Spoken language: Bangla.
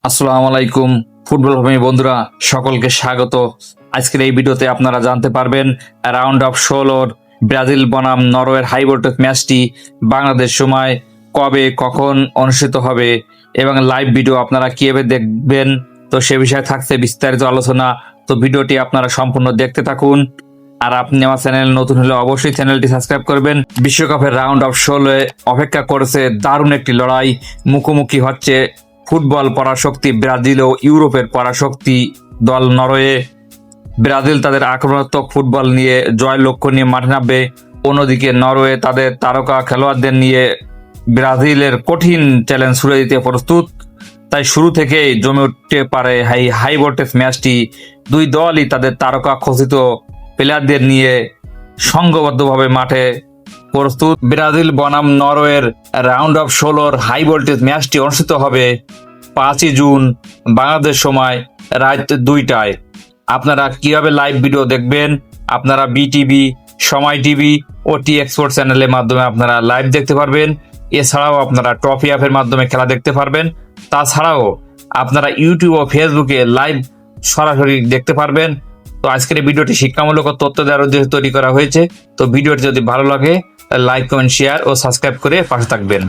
আসসালামু আলাইকুম ফুটবল প্রেমী বন্ধুরা, সকলকে স্বাগত। আজকের এই ভিডিওতে আপনারা জানতে পারবেন রাউন্ড অফ 16 ব্রাজিল বনাম নরওয়ের হাই ভোল্টেজ ম্যাচটি বাংলাদেশ সময় কবে কখন অনুষ্ঠিত হবে এবং লাইভ ভিডিও আপনারা কিভাবে দেখবেন। তো সে বিষয়ে থাকছে বিস্তারিত আলোচনা। তো ভিডিওটি আপনারা সম্পূর্ণ দেখতে থাকুন। আর আপনি আমার চ্যানেল নতুন হলে অবশ্যই চ্যানেলটি সাবস্ক্রাইব করবেন। বিশ্বকাপের রাউন্ড অফ 16 অপেক্ষা করেছে দারুণ একটি লড়াই। মুখোমুখি হচ্ছে ফুটবল পরাশক্তি ব্রাজিল ও ইউরোপের পরাশক্তি দল নরওয়ে। ব্রাজিল তাদের আক্রমণাত্মক ফুটবল নিয়ে জয় লক্ষ্য নিয়ে মাঠে নামবে, অন্যদিকে নরওয়ে তাদের তারকা খেলোয়াড়দের নিয়ে ব্রাজিলের কঠিন চ্যালেঞ্জ ছুড়ে দিতে প্রস্তুত। তাই শুরু থেকেই জমে উঠতে পারে হাই ভোল্টেজ ম্যাচটি। দুই দলই তাদের তারকা খচিত প্লেয়ারদের নিয়ে সংঘবদ্ধভাবে মাঠে প্রস্তুত। ব্রাজিল বনাম নরওয়ের রাউন্ড অফ 16 হাই ভোল্টেজ ম্যাচটি অনুষ্ঠিত হবে 5ই জুন বাংলাদেশ সময় রাত 2টায়। আপনারা কিভাবে লাইভ ভিডিও দেখবেন? আপনারা বিটিভি, সময় টিভি ও টি এক্সপোর্ট চ্যানেলের মাধ্যমে আপনারা লাইভ দেখতে পারবেন। এছাড়াও আপনারা ট্রফি অ্যাপের মাধ্যমে খেলা দেখতে পারবেন। তাছাড়াও আপনারা ইউটিউব ও ফেসবুকে লাইভ সরাসরি দেখতে পারবেন। তো আজকের এই ভিডিওটি শিক্ষামূলক ও তথ্য দেওয়ার উদ্দেশ্যে তৈরি করা হয়েছে। তো ভিডিওটি যদি ভালো লাগে লাইক, কমেন্ট, শেয়ার ও সাবস্ক্রাইব করে পাশে থাকবেন।